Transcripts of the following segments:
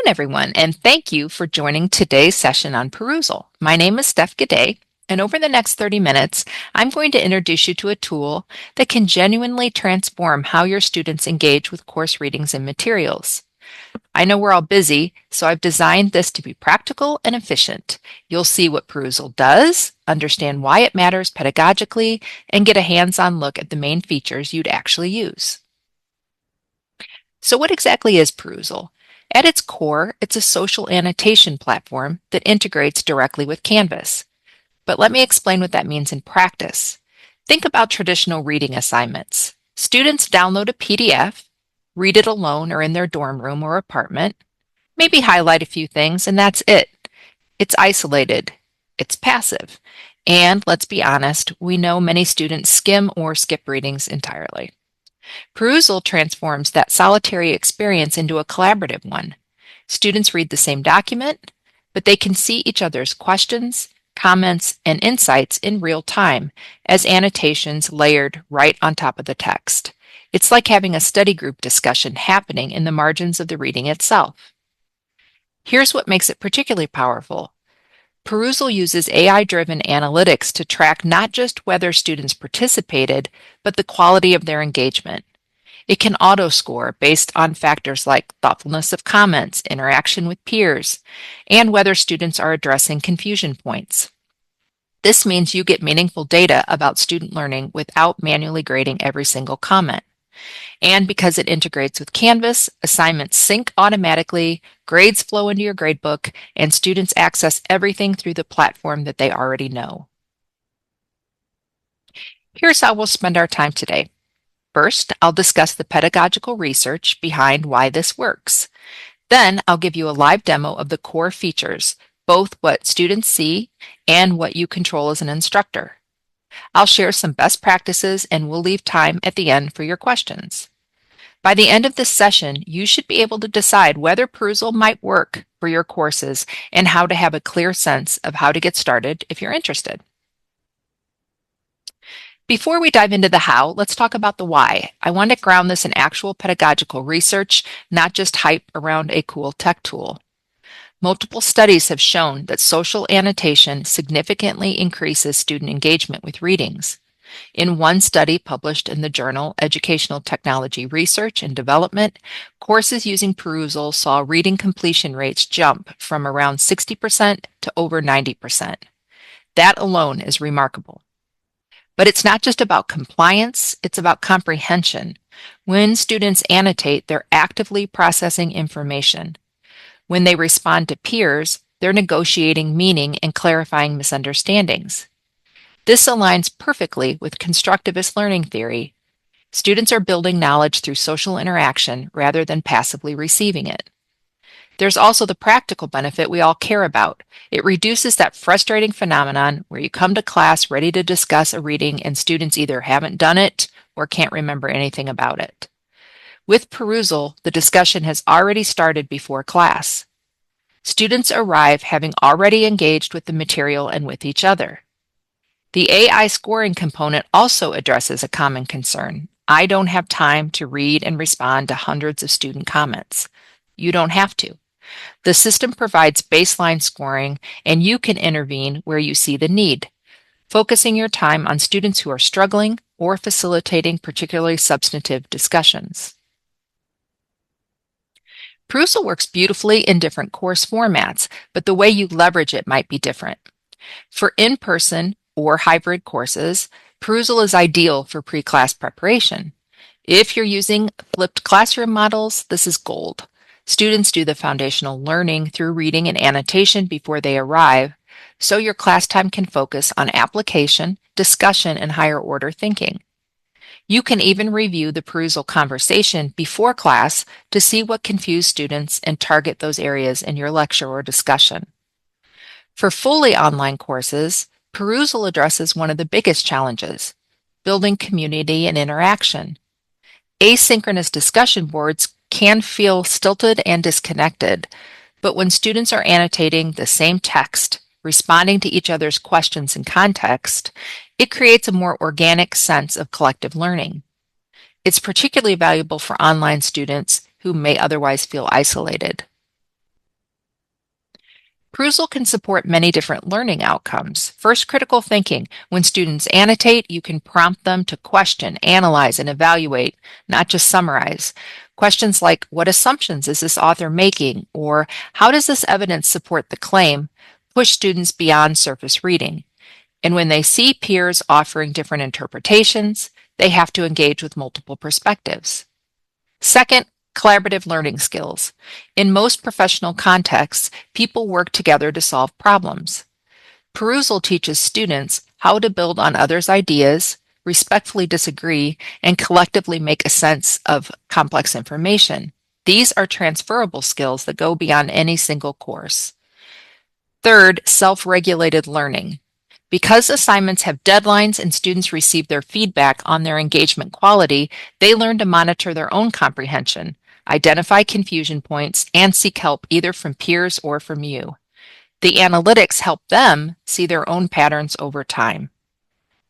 everyone, and thank you for joining today's session on Perusall. My name is Steph Gaudet, and over the next 30 minutes, I'm going to introduce you to a tool that can genuinely transform how your students engage with course readings and materials. I know we're all busy, so I've designed this to be practical and efficient. You'll see what Perusall does, understand why it matters pedagogically, and get a hands-on look at the main features you'd actually use. So what exactly is Perusall? At its core, it's a social annotation platform that integrates directly with Canvas. But let me explain what that means in practice. Think about traditional reading assignments. Students download a PDF, read it alone or in their dorm room or apartment, maybe highlight a few things, and that's it. It's isolated. It's passive. And let's be honest, we know many students skim or skip readings entirely. Perusall transforms that solitary experience into a collaborative one. Students read the same document, but they can see each other's questions, comments, and insights in real time as annotations layered right on top of the text. It's like having a study group discussion happening in the margins of the reading itself. Here's what makes it particularly powerful. Perusall uses AI-driven analytics to track not just whether students participated, but the quality of their engagement. It can auto-score based on factors like thoughtfulness of comments, interaction with peers, and whether students are addressing confusion points. This means you get meaningful data about student learning without manually grading every single comment. And because it integrates with Canvas, assignments sync automatically, grades flow into your gradebook, and students access everything through the platform that they already know. Here's how we'll spend our time today. First, I'll discuss the pedagogical research behind why this works. Then I'll give you a live demo of the core features, both what students see and what you control as an instructor. I'll share some best practices and we'll leave time at the end for your questions. By the end of this session, you should be able to decide whether Perusall might work for your courses and how to have a clear sense of how to get started if you're interested. Before we dive into the how, let's talk about the why. I want to ground this in actual pedagogical research, not just hype around a cool tech tool. Multiple studies have shown that social annotation significantly increases student engagement with readings. In one study published in the journal Educational Technology Research and Development, courses using Perusall saw reading completion rates jump from around 60% to over 90%. That alone is remarkable. But it's not just about compliance, it's about comprehension. When students annotate, they're actively processing information. When they respond to peers, they're negotiating meaning and clarifying misunderstandings. This aligns perfectly with constructivist learning theory. Students are building knowledge through social interaction rather than passively receiving it. There's also the practical benefit we all care about. It reduces that frustrating phenomenon where you come to class ready to discuss a reading and students either haven't done it or can't remember anything about it. With Perusall, the discussion has already started before class. Students arrive having already engaged with the material and with each other. The AI scoring component also addresses a common concern. I don't have time to read and respond to hundreds of student comments. You don't have to. The system provides baseline scoring, and you can intervene where you see the need, focusing your time on students who are struggling or facilitating particularly substantive discussions. Perusall works beautifully in different course formats, but the way you leverage it might be different. For in-person or hybrid courses, Perusall is ideal for pre-class preparation. If you're using flipped classroom models, this is gold. Students do the foundational learning through reading and annotation before they arrive, so your class time can focus on application, discussion, and higher order thinking. You can even review the Perusall conversation before class to see what confused students and target those areas in your lecture or discussion. For fully online courses, Perusall addresses one of the biggest challenges, building community and interaction. Asynchronous discussion boards can feel stilted and disconnected, but when students are annotating the same text, responding to each other's questions and context, it creates a more organic sense of collective learning. It's particularly valuable for online students who may otherwise feel isolated. Perusall can support many different learning outcomes. First, critical thinking. When students annotate, you can prompt them to question, analyze, and evaluate, not just summarize. Questions like, what assumptions is this author making? Or how does this evidence support the claim? Push students beyond surface reading. And when they see peers offering different interpretations, they have to engage with multiple perspectives. Second, collaborative learning skills. In most professional contexts, people work together to solve problems. Perusall teaches students how to build on others' ideas, respectfully disagree, and collectively make a sense of complex information. These are transferable skills that go beyond any single course. Third, self-regulated learning. Because assignments have deadlines and students receive their feedback on their engagement quality, they learn to monitor their own comprehension, identify confusion points, and seek help either from peers or from you. The analytics help them see their own patterns over time.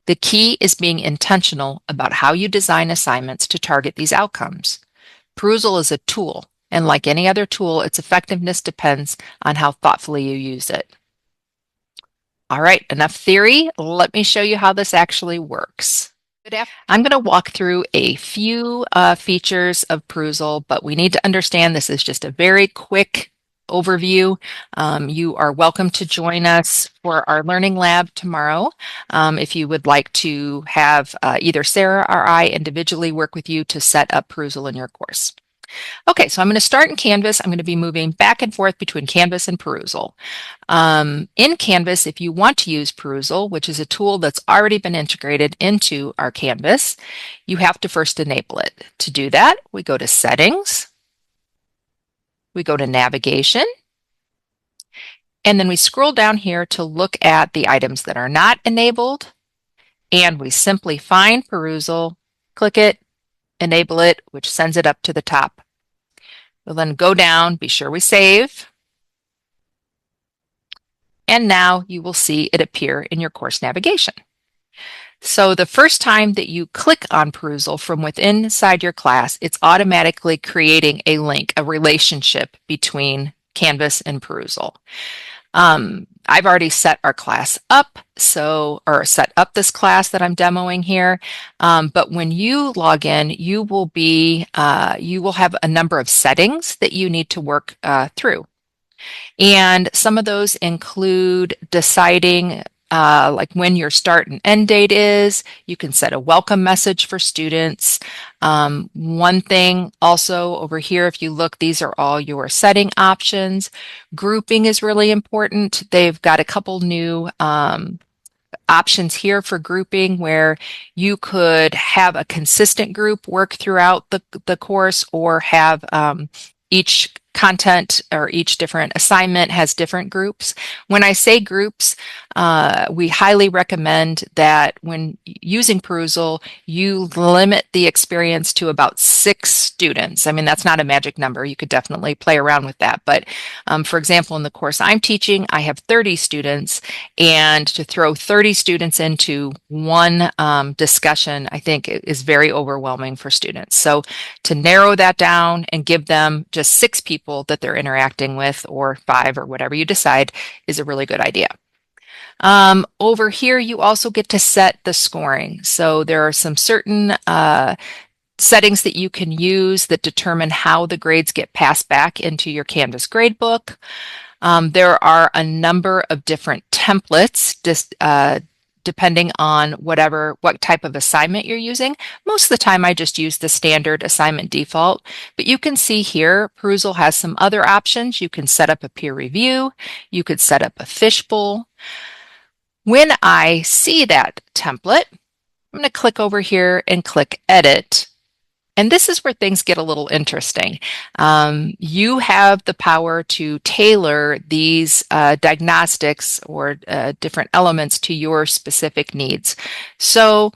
The key is being intentional about how you design assignments to target these outcomes. Perusall is a tool, and like any other tool, its effectiveness depends on how thoughtfully you use it. All right, enough theory. Let me show you how this actually works. I'm going to walk through a few features of Perusall, but we need to understand this is just a very quick overview. You are welcome to join us for our learning lab tomorrow if you would like to have either Sarah or I individually work with you to set up Perusall in your course. Okay, so I'm going to start in Canvas. I'm going to be moving back and forth between Canvas and Perusall. In Canvas, if you want to use Perusall, which is a tool that's already been integrated into our Canvas, you have to first enable it. To do that, we go to Settings, we go to Navigation, and then we scroll down here to look at the items that are not enabled, and we simply find Perusall, click it, enable it, which sends it up to the top. We'll then go down, be sure we save, and now you will see it appear in your course navigation. So the first time that you click on Perusall from within inside your class, it's automatically creating a link, a relationship between Canvas and Perusall. I've already set our class up, or set up this class that I'm demoing here. But when you log in, you will have a number of settings that you need to work through. And some of those include deciding like when your start and end date is. You can set a welcome message for students. One thing also over here, if you look, these are all your setting options. Grouping is really important. They've got a couple new options here for grouping where you could have a consistent group work throughout the course, or have each content or each different assignment has different groups. When I say groups, we highly recommend that when using Perusall, you limit the experience to about 6 students. I mean, that's not a magic number. You could definitely play around with that. But for example, in the course I'm teaching, I have 30 students, and to throw 30 students into one discussion, I think is very overwhelming for students. So to narrow that down and give them just 6 people that they're interacting with, or 5, or whatever you decide, is a really good idea. Over here, you also get to set the scoring. So there are some certain settings that you can use that determine how the grades get passed back into your Canvas gradebook. There are a number of different templates depending on what type of assignment you're using. Most of the time I just use the standard assignment default, but you can see here Perusall has some other options. You can set up a peer review, you could set up a fishbowl. When I see that template, I'm going to click over here and click Edit. And this is where things get a little interesting. You have the power to tailor these diagnostics or different elements to your specific needs. So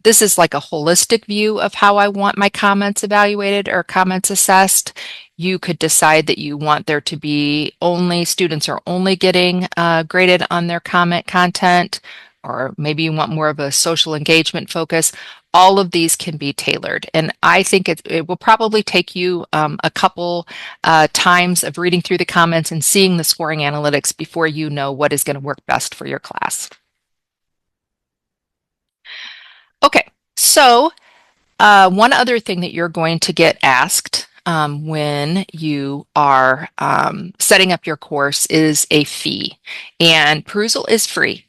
this is like a holistic view of how I want my comments evaluated or comments assessed. You could decide that you want there to be students are only getting graded on their comment content, or maybe you want more of a social engagement focus. all of these can be tailored. And I think it will probably take you a couple times of reading through the comments and seeing the scoring analytics before you know what is going to work best for your class. Okay, so one other thing that you're going to get asked when you are setting up your course is a fee. And Perusall is free.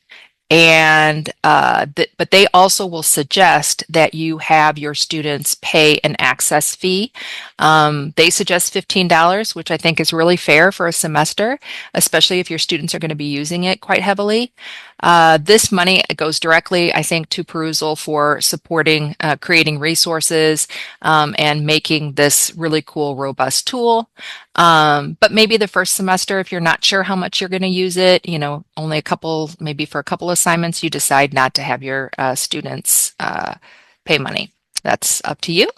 And but they also will suggest that you have your students pay an access fee. They suggest $15, which I think is really fair for a semester, especially if your students are going to be using it quite heavily. This money goes directly, I think, to Perusall for supporting creating resources and making this really cool, robust tool. But maybe the first semester, if you're not sure how much you're going to use it, only a couple, maybe for a couple assignments, you decide not to have your students pay money. That's up to you.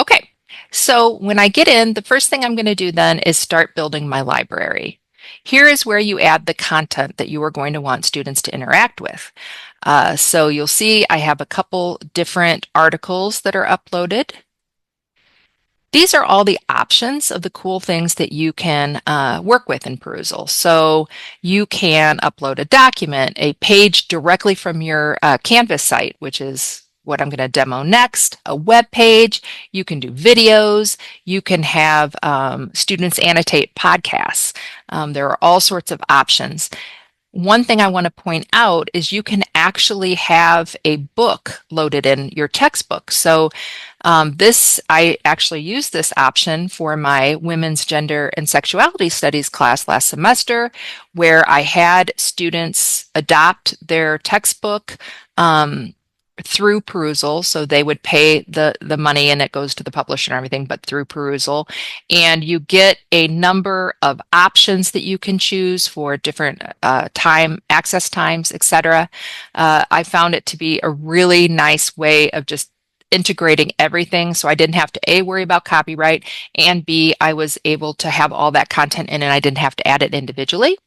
Okay, so when I get in, the first thing I'm going to do then is start building my library. Here is where you add the content that you are going to want students to interact with. So you'll see I have a couple different articles that are uploaded. These are all the options of the cool things that you can work with in Perusall. So you can upload a document, a page directly from your Canvas site, which is what I'm going to demo next, a web page. You can do videos. You can have students annotate podcasts. There are all sorts of options. One thing I want to point out is you can actually have a book loaded in your textbook. So I actually used this option for my Women's Gender and Sexuality Studies class last semester, where I had students adopt their textbook through Perusall. So they would pay the money and it goes to the publisher and everything, but through Perusall. And you get a number of options that you can choose for different access times, etc. I found it to be a really nice way of just integrating everything, so I didn't have to A, worry about copyright, and B, I was able to have all that content in and I didn't have to add it individually.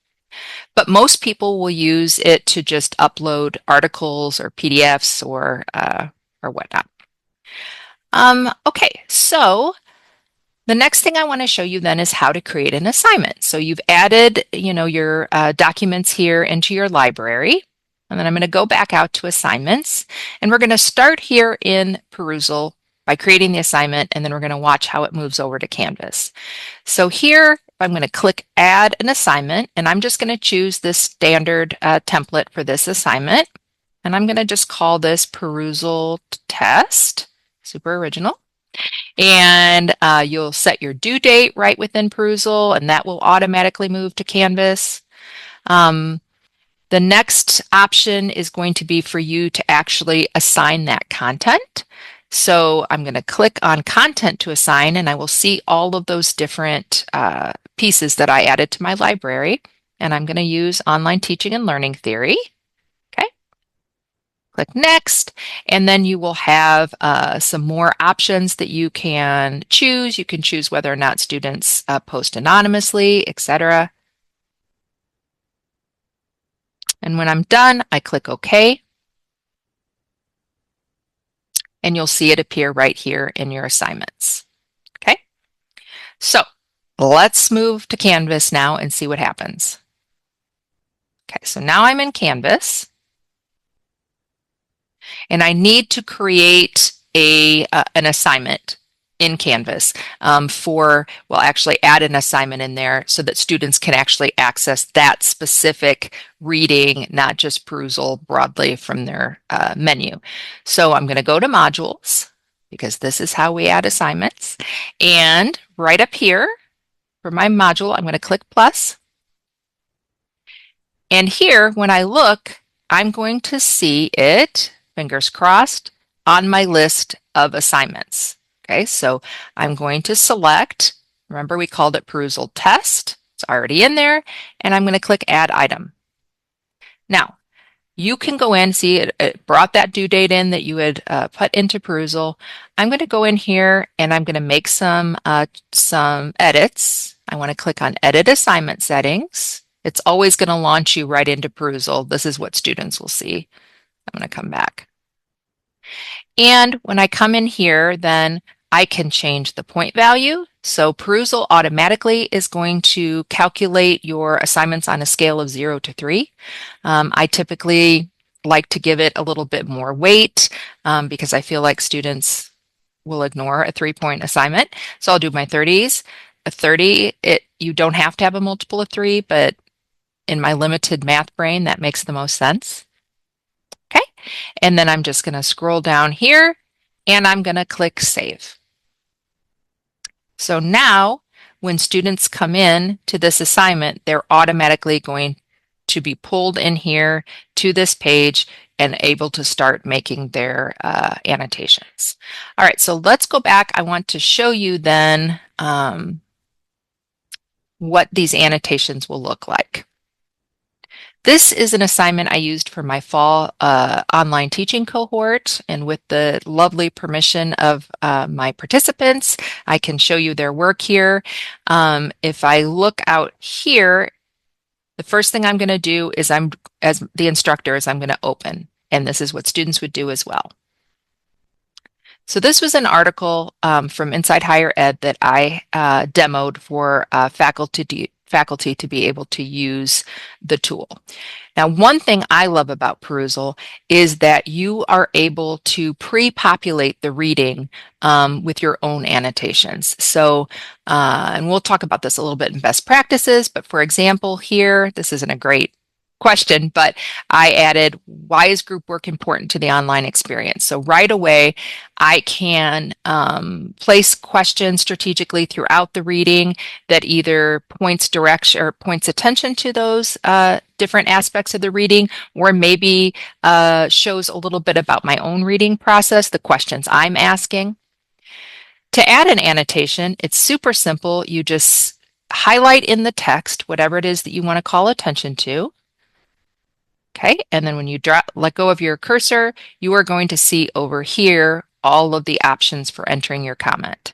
But most people will use it to just upload articles or PDFs or whatnot. Okay, so the next thing I want to show you then is how to create an assignment. So you've added, your documents here into your library. And then I'm going to go back out to assignments. And we're going to start here in Perusall by creating the assignment, and then we're going to watch how it moves over to Canvas. So here, I'm going to click Add an Assignment, and I'm just going to choose this standard template for this assignment. And I'm going to just call this Perusall Test. Super original. And you'll set your due date right within Perusall, and that will automatically move to Canvas. The next option is going to be for you to actually assign that content. So I'm going to click on Content to Assign, and I will see all of those different pieces that I added to my library. And I'm going to use Online Teaching and Learning Theory. Okay. Click Next, and then you will have some more options that you can choose. You can choose whether or not students post anonymously, etc. And when I'm done, I click OK. And you'll see it appear right here in your assignments. Okay, so let's move to Canvas now and see what happens. Okay, so now I'm in Canvas. And I need to create an assignment in Canvas actually add an assignment in there so that students can actually access that specific reading, not just Perusall broadly from their menu. So I'm going to go to Modules, because this is how we add assignments. And right up here for my module, I'm going to click plus. And here, when I look, I'm going to see it, fingers crossed, on my list of assignments. Okay, so I'm going to select, remember we called it Perusall Test, it's already in there, and I'm going to click Add Item. Now, you can go in, see it brought that due date in that you had put into Perusall. I'm going to go in here and I'm going to make some edits. I want to click on Edit Assignment Settings. It's always going to launch you right into Perusall. This is what students will see. I'm going to come back. And when I come in here, then I can change the point value. So Perusall automatically is going to calculate your assignments on a scale of 0 to 3. I typically like to give it a little bit more weight because I feel like students will ignore a 3-point assignment. So I'll do my 30s. A 30, you don't have to have a multiple of 3, but in my limited math brain, that makes the most sense. Okay, and then I'm just going to scroll down here and I'm going to click Save. So now when students come in to this assignment, they're automatically going to be pulled in here to this page and able to start making their annotations. All right, so let's go back. I want to show you then what these annotations will look like. This is an assignment I used for my fall online teaching cohort, and with the lovely permission of my participants, I can show you their work here. If I look out here, the first thing I'm going to do is as the instructor, I'm going to open, and this is what students would do as well. So this was an article from Inside Higher Ed that I demoed for faculty to be able to use the tool. Now, one thing I love about Perusall is that you are able to pre-populate the reading with your own annotations. So, and we'll talk about this a little bit in best practices, but for example, here, this isn't a great question, but I added, why is group work important to the online experience? So right away, I can place questions strategically throughout the reading that either points direction or points attention to those different aspects of the reading, or maybe shows a little bit about my own reading process, the questions I'm asking. To add an annotation, it's super simple. You just highlight in the text whatever it is that you want to call attention to. Okay, and then when you let go of your cursor, you are going to see over here all of the options for entering your comment.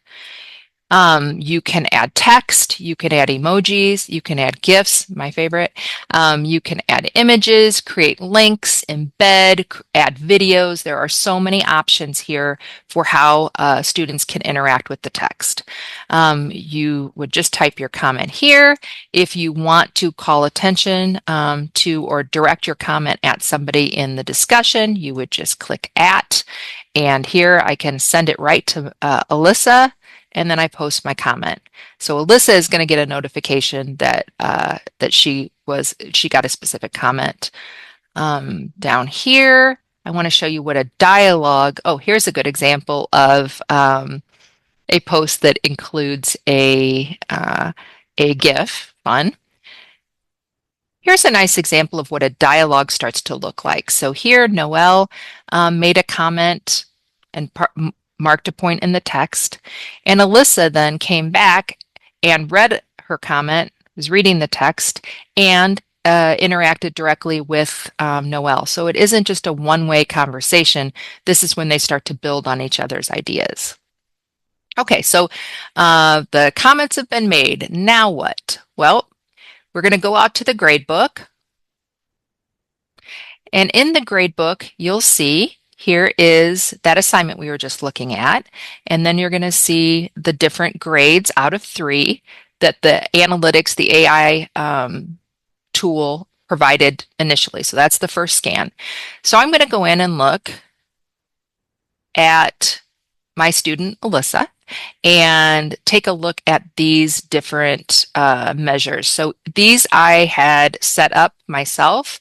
You can add text, you can add emojis, you can add GIFs, my favorite. You can add images, create links, embed, add videos. There are so many options here for how students can interact with the text. You would just type your comment here. If you want to call attention to or direct your comment at somebody in the discussion, you would just click at, and here I can send it right to Alyssa, and then I post my comment. So Alyssa is going to get a notification that that she got a specific comment. Down here, I want to show you what a dialogue. Oh, here's a good example of a post that includes a GIF. Fun. Here's a nice example of what a dialogue starts to look like. So here, Noelle made a comment and marked a point in the text, and Alyssa then came back and read her comment, was reading the text, and interacted directly with Noelle. So it isn't just a one-way conversation. This is when they start to build on each other's ideas. Okay, so the comments have been made. Now what? Well, we're going to go out to the gradebook. And in the gradebook, you'll see here is that assignment we were just looking at. And then you're going to see the different grades out of 3 that the analytics, the AI tool provided initially. So that's the first scan. So I'm going to go in and look at my student, Alyssa, and take a look at these different measures. So these I had set up myself.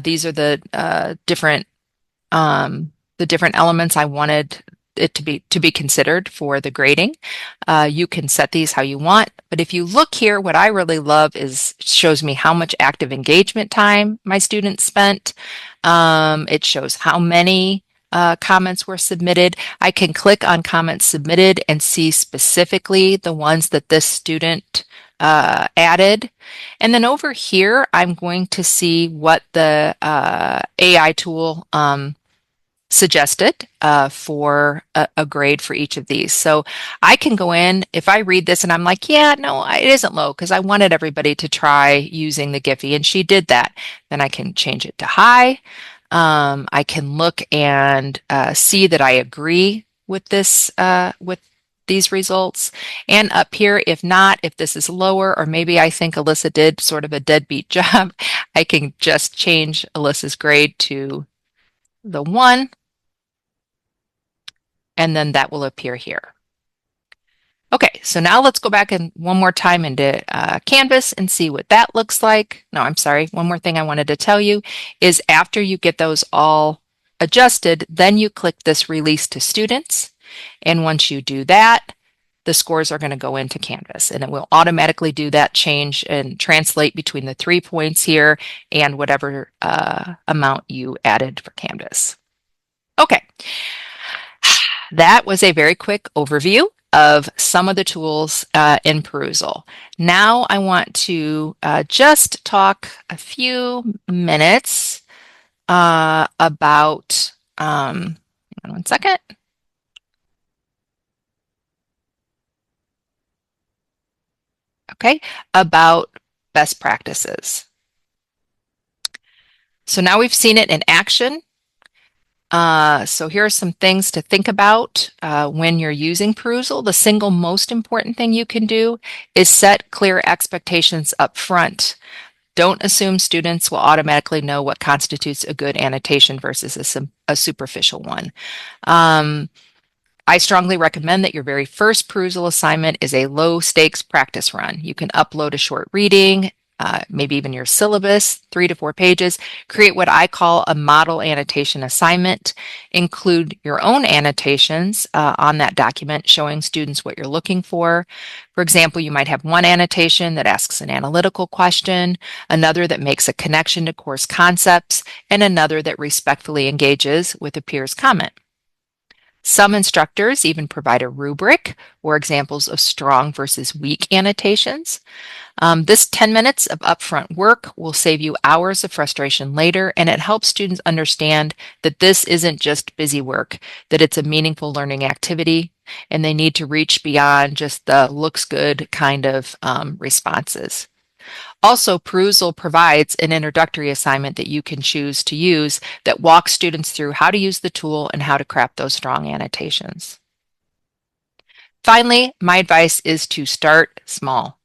These are the different elements I wanted it to be considered for the grading. You can set these how you want, but if you look here, what I really love is shows me how much active engagement time my students spent. It shows how many comments were submitted. I can click on comments submitted and see specifically the ones that this student added. And then over here, I'm going to see what the AI tool suggested for a grade for each of these. So I can go in, if I read this and I'm like, yeah, no, it isn't low because I wanted everybody to try using the Giphy, and she did that. Then I can change it to high. I can look and see that I agree with with these results. And up here, if not, if this is lower, or maybe I think Alyssa did sort of a deadbeat job, I can just change Alyssa's grade to the 1, and then that will appear here. Okay, so now let's go back and one more time into Canvas and see what that looks like. No, I'm sorry. One more thing I wanted to tell you is after you get those all adjusted, then you click this Release to Students. And once you do that, the scores are going to go into Canvas, and it will automatically do that change and translate between the 3 points here and whatever amount you added for Canvas. Okay, that was a very quick overview of some of the tools in Perusall. Now I want to just talk a few minutes about, hang on one second. Okay, about best practices. So now we've seen it in action. So here are some things to think about when you're using Perusall. The single most important thing you can do is set clear expectations up front. Don't assume students will automatically know what constitutes a good annotation versus a superficial one. I strongly recommend that your very first Perusall assignment is a low stakes practice run. You can upload a short reading, maybe even your syllabus, 3 to 4 pages. Create what I call a model annotation assignment. Include your own annotations on that document showing students what you're looking for. For example, you might have one annotation that asks an analytical question, another that makes a connection to course concepts, and another that respectfully engages with a peer's comment. Some instructors even provide a rubric or examples of strong versus weak annotations. This 10 minutes of upfront work will save you hours of frustration later, and it helps students understand that this isn't just busy work, that it's a meaningful learning activity, and they need to reach beyond just the looks good kind of responses. Also, Perusall provides an introductory assignment that you can choose to use that walks students through how to use the tool and how to craft those strong annotations. Finally, my advice is to start small.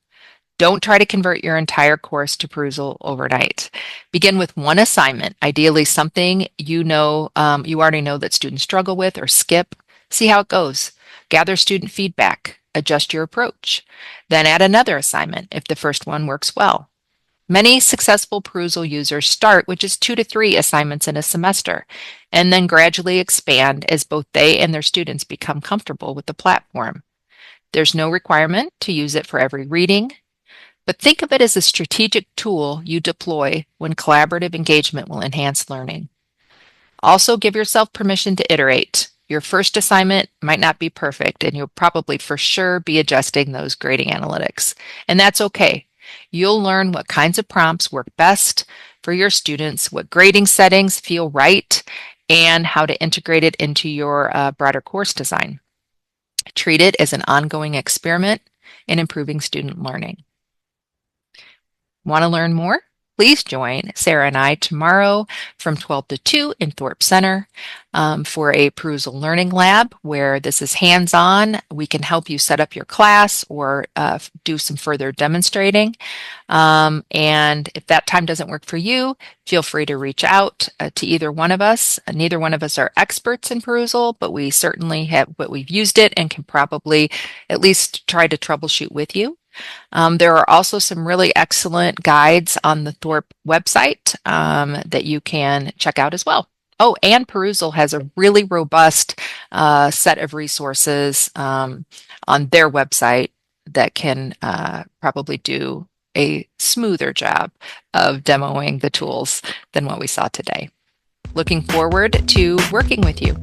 Don't try to convert your entire course to Perusall overnight. Begin with one assignment, ideally something you already know that students struggle with or skip. See how it goes. Gather student feedback. Adjust your approach. Then add another assignment if the first one works well. Many successful Perusall users start with just 2 to 3 assignments in a semester, and then gradually expand as both they and their students become comfortable with the platform. There's no requirement to use it for every reading, but think of it as a strategic tool you deploy when collaborative engagement will enhance learning. Also, give yourself permission to iterate. Your first assignment might not be perfect, and you'll probably for sure be adjusting those grading analytics. And that's okay. You'll learn what kinds of prompts work best for your students, what grading settings feel right, and how to integrate it into your broader course design. Treat it as an ongoing experiment in improving student learning. Want to learn more? Please join Sarah and I tomorrow from 12 to 2 in Thorpe Center for a Perusall Learning Lab where this is hands-on. We can help you set up your class or do some further demonstrating. And if that time doesn't work for you, feel free to reach out to either one of us. Neither one of us are experts in Perusall, but we certainly we've used it and can probably at least try to troubleshoot with you. There are also some really excellent guides on the Thorpe website that you can check out as well. Oh, and Perusall has a really robust set of resources on their website that can probably do a smoother job of demoing the tools than what we saw today. Looking forward to working with you.